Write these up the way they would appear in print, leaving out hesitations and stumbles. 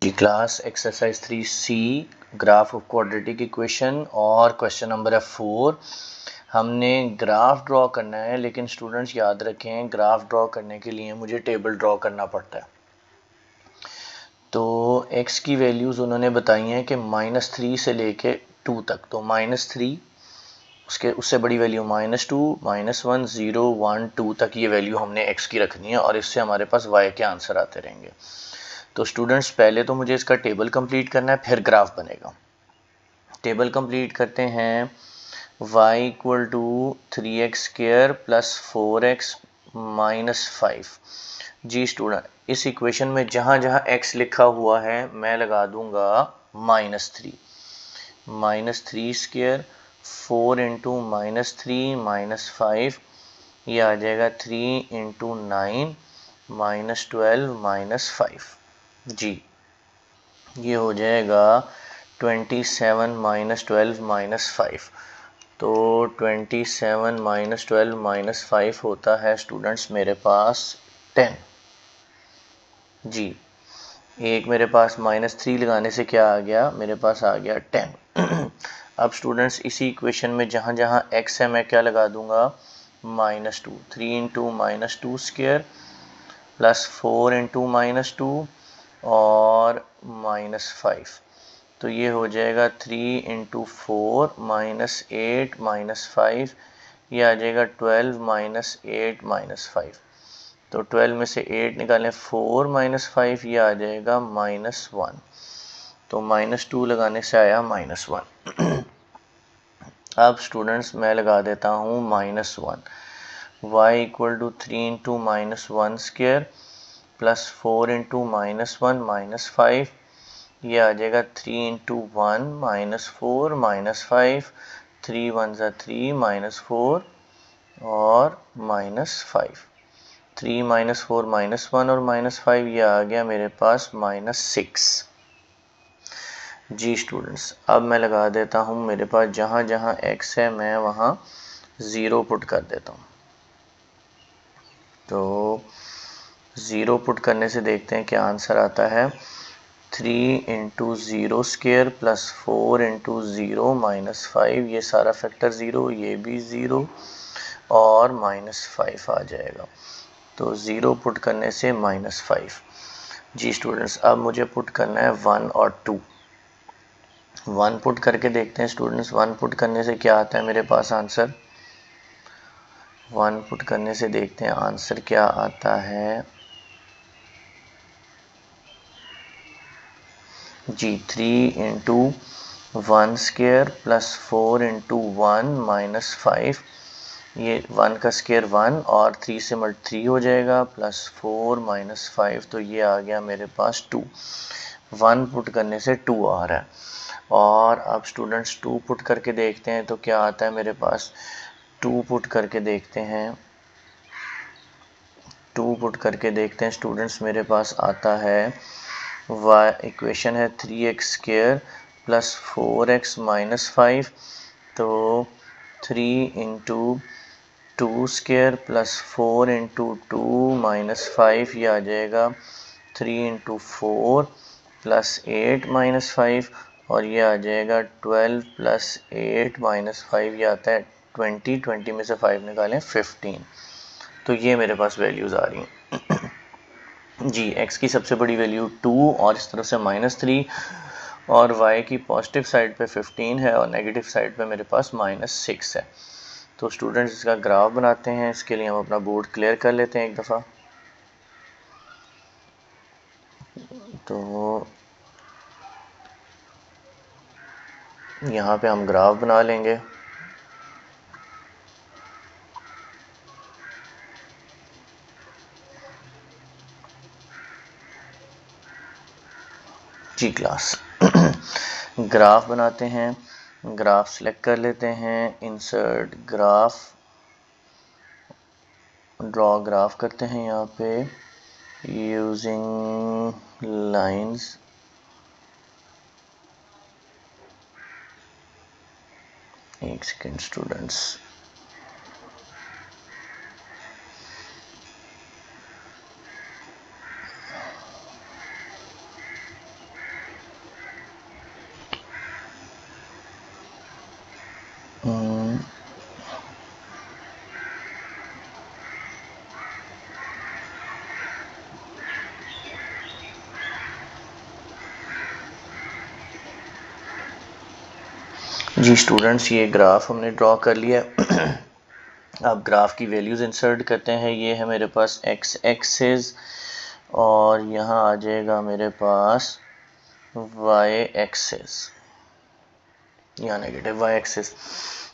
Ji class exercise 3C graph of quadratic equation और question number है 4। हमने graph draw करना है, लेकिन स्टूडेंट्स याद रखें ग्राफ ड्रॉ करने के लिए मुझे टेबल ड्रॉ करना पड़ता है। तो x की वैल्यूज़ उन्होंने बताई हैं कि -3 से लेके 2 तक, तो -3 उससे बड़ी वैल्यू -2 -1 0 1 2 तक ये वैल्यू हमने x की रखनी है और इससे हमारे पास y के आंसर आते रहेंगे। तो स्टूडेंट्स पहले तो मुझे इसका टेबल कंप्लीट करना है, फिर ग्राफ बनेगा। टेबल कंप्लीट करते हैं। y equal to 3x² plus 4x minus 5। जी स्टूडेंट, इस इक्वेशन में जहाँ जहाँ x लिखा हुआ है मैं लगा दूंगा -3। -3² 4 इंटू -3 -5, ये आ जाएगा 3 इंटू 9 -12 -5। जी ये हो जाएगा 27 -12 -5। तो 27 -12 -5 होता है स्टूडेंट्स मेरे पास 10। जी एक मेरे पास -3 लगाने से क्या आ गया, मेरे पास आ गया 10। अब स्टूडेंट्स इसी इक्वेशन में जहाँ जहाँ x है मैं क्या लगा दूंगा -2। 3 इंटू -2² प्लस 4 इंटू -2 और -5। तो ये हो जाएगा 3 इंटू 4 -8 -5, ये आ जाएगा 12 -8 -5। तो 12 में से 8 निकालें 4 -5, ये आ जाएगा -1। तो -2 लगाने से आया -1। अब स्टूडेंट्स मैं लगा देता हूँ -1। y equal to 3 into -1² plus 4 into -1 -5, ये आ जाएगा 3 इंटू 1 -4 -5, 3 1 3 -4 और -5। 3 -4 -1 और -5, ये आ गया मेरे पास -6। जी स्टूडेंट्स, अब मैं लगा देता हूँ मेरे पास जहाँ जहाँ x है मैं वहाँ 0 पुट कर देता हूँ। तो 0 पुट करने से देखते हैं क्या आंसर आता है। 3 इंटू 0² प्लस 4 इंटू 0 -5, ये सारा फैक्टर 0, ये भी 0 और -5 आ जाएगा। तो 0 पुट करने से -5। जी स्टूडेंट्स, अब मुझे पुट करना है 1 और 2। 1 पुट करके देखते हैं स्टूडेंट्स। 1 पुट करने से क्या आता है मेरे पास आंसर। 1 पुट करने से देखते हैं आंसर क्या आता है। जी 3 इंटू 1² प्लस 4 इंटू 1 -5, ये 1 का स्क्वायर 1 और 3 से 3 हो जाएगा प्लस 4 -5, तो ये आ गया मेरे पास 2। 1 पुट करने से 2 आ रहा है। और अब स्टूडेंट्स 2 पुट करके देखते हैं तो क्या आता है मेरे पास। 2 पुट करके देखते हैं। 2 पुट करके देखते हैं स्टूडेंट्स, मेरे पास आता है y इक्वेशन है 3x² प्लस 4x -5। तो 3 इंटू 2² प्लस 4 इंटू 2 -5, ये आ जाएगा 3 इंटू 4 प्लस 8 -5 और ये आ जाएगा 12 प्लस 8 -5, ये आता है 20। 20 में से 5 निकालें 15। तो ये मेरे पास वैल्यूज़ आ रही हैं। जी x की सबसे बड़ी वैल्यू 2 और इस तरफ से -3 और y की पॉजिटिव साइड पे 15 है और नेगेटिव साइड पे मेरे पास -6 है। तो स्टूडेंट्स इसका ग्राफ बनाते हैं। इसके लिए हम अपना बोर्ड क्लियर कर लेते हैं एक दफ़ा। तो यहाँ पे हम ग्राफ बना लेंगे। जी क्लास ग्राफ बनाते हैं। ग्राफ सेलेक्ट कर लेते हैं, इंसर्ट ग्राफ, ड्रॉ ग्राफ करते हैं यहाँ पे यूजिंग लाइंस। एक सेकेंड स्टूडेंट्स, जी स्टूडेंट्स, ये ग्राफ हमने ड्रॉ कर लिया। अब ग्राफ की वैल्यूज़ इंसर्ट करते हैं। ये है मेरे पास एक्स एक्सिस और यहाँ आ जाएगा मेरे पास वाई एक्सिस या नेगेटिव वाई एक्सिस।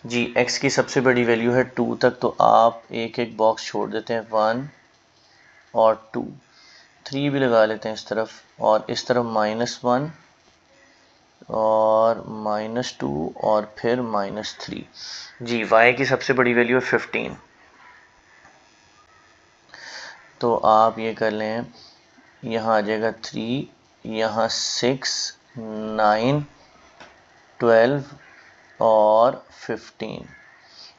जी एक्स की सबसे बड़ी वैल्यू है 2 तक, तो आप एक एक बॉक्स छोड़ देते हैं, 1 और 2, 3 भी लगा लेते हैं इस तरफ, और इस तरफ -1 और -2 और फिर -3। जी y की सबसे बड़ी वैल्यू है 15, तो आप ये कर लें, यहाँ आ जाएगा 3, यहाँ 6, 9, 12 और 15,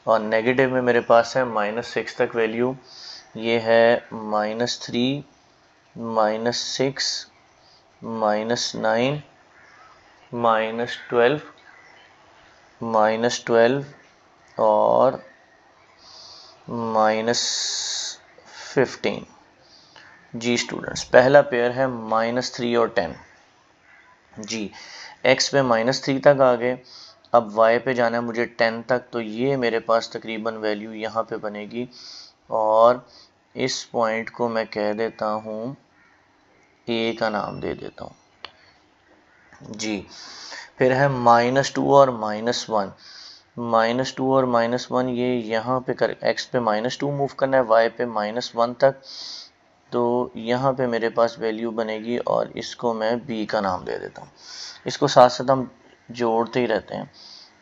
और नेगेटिव में मेरे पास है -6 तक वैल्यू। ये है -3, -6, -9, -12 और -15। जी स्टूडेंट्स, पहला पेयर है -3 और 10। जी x पे -3 तक आ गए, अब y पे जाना है मुझे 10 तक, तो ये मेरे पास तकरीबन वैल्यू यहाँ पे बनेगी, और इस पॉइंट को मैं कह देता हूँ a का नाम दे देता हूँ। जी फिर है -2 और -1। -2 और -1 ये यहाँ पे कर, x पे -2 मूव करना है, y पे -1 तक, तो यहाँ पे मेरे पास वैल्यू बनेगी, और इसको मैं b का नाम दे देता हूँ। इसको साथ साथ हम जोड़ते ही रहते हैं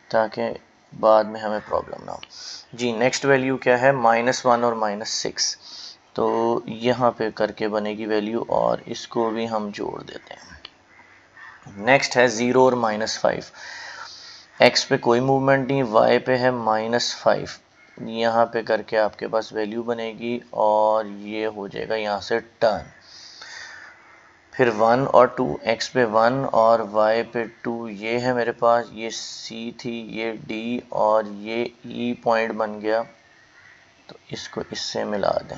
ताकि बाद में हमें प्रॉब्लम ना हो। जी नेक्स्ट वैल्यू क्या है, -1 और -6, तो यहाँ पे करके बनेगी वैल्यू, और इसको भी हम जोड़ देते हैं। नेक्स्ट है 0 और -5। x पे कोई मूवमेंट नहीं, y पे है -5, यहाँ पे करके आपके पास वैल्यू बनेगी, और ये हो जाएगा यहाँ से टर्न। फिर 1 और 2, x पे 1 और y पे 2, ये है मेरे पास, ये c थी, ये d और ये e पॉइंट बन गया, तो इसको इससे मिला दें।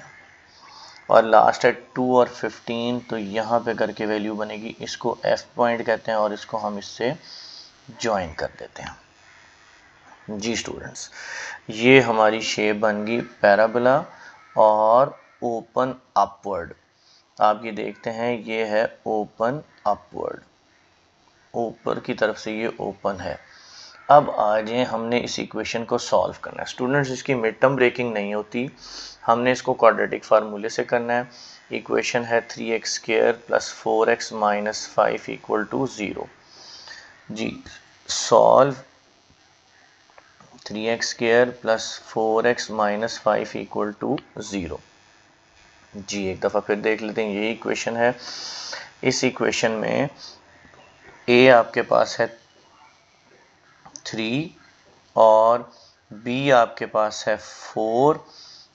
और लास्ट है 2 और 15, तो यहाँ पे करके वैल्यू बनेगी, इसको f पॉइंट कहते हैं, और इसको हम इससे ज्वाइन कर देते हैं। जी स्टूडेंट्स, ये हमारी शेप बन गई पैराबोला और ओपन अपवर्ड। आप ये देखते हैं, ये है ओपन अपवर्ड, ऊपर की तरफ से ये ओपन है। अब आ जाए, हमने इस इक्वेशन को सॉल्व करना है। स्टूडेंट्स, इसकी मिड टर्म ब्रेकिंग नहीं होती, हमने इसको क्वाड्रेटिक फार्मूले से करना है। इक्वेशन है 3x² + 4x - 5 = 0। जी सॉल्व 3x² + 4x - 5 = 0। जी एक दफ़ा फिर देख लेते हैं, ये इक्वेशन है। इस इक्वेशन में a आपके पास है 3 और b आपके पास है 4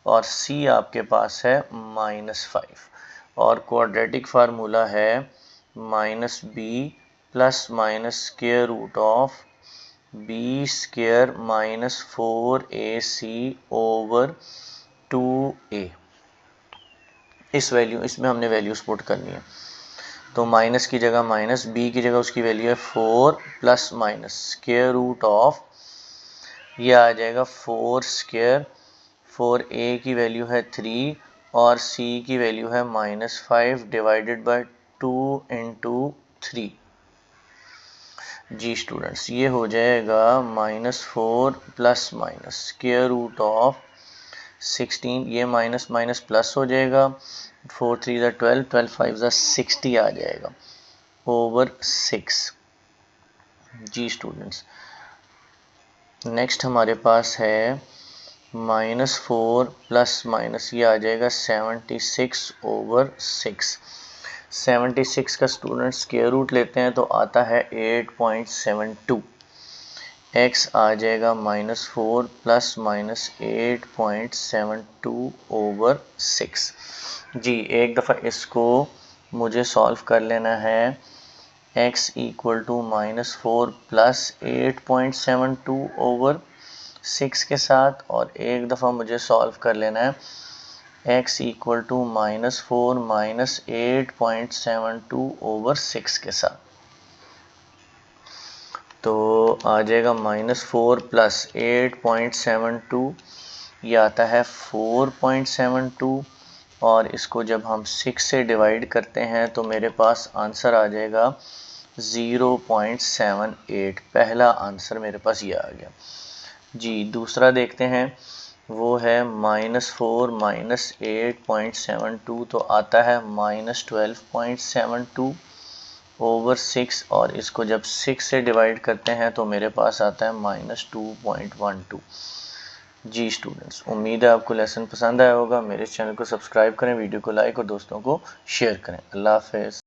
और c आपके पास है -5, और क्वाड्रेटिक फार्मूला है -b ± b² - 4ac/2a। इसमें हमने वैल्यूज पुट करनी है, तो माइनस की जगह माइनस, b की जगह उसकी वैल्यू है 4 ± ये आ जाएगा 4²। 4a की वैल्यू है 3 और c की वैल्यू है -5 / 2 × 3। जी स्टूडेंट्स, ये हो जाएगा -4 ± 16, ये माइनस माइनस प्लस हो जाएगा, 4 3 12, 12 5 60 आ जाएगा ओवर 6। जी स्टूडेंट्स, नेक्स्ट हमारे पास है -4 ± ये आ जाएगा 76/6। 76 का स्टूडेंट स्क्वायर रूट लेते हैं तो आता है 8.72। x आ जाएगा -4 ± 8.72/6। जी एक दफ़ा इसको मुझे सॉल्व कर लेना है, x = -4 + 8.72/6 के साथ, और एक दफ़ा मुझे सॉल्व कर लेना है x = -4 - 8.72/6 के साथ। तो आ जाएगा -4 प्लस 8.72, ये आता है 4.72, और इसको जब हम 6 से डिवाइड करते हैं तो मेरे पास आंसर आ जाएगा 0.78। पहला आंसर मेरे पास ये आ गया जी। दूसरा देखते हैं, वो है -4 माइनस 8.72, तो आता है -12.72 ओवर 6, और इसको जब 6 से डिवाइड करते हैं तो मेरे पास आता है -2.12 जी। स्टूडेंट्स, उम्मीद है आपको लेसन पसंद आया होगा। मेरे चैनल को सब्सक्राइब करें, वीडियो को लाइक और दोस्तों को शेयर करें। अल्लाह हाफ़िज़।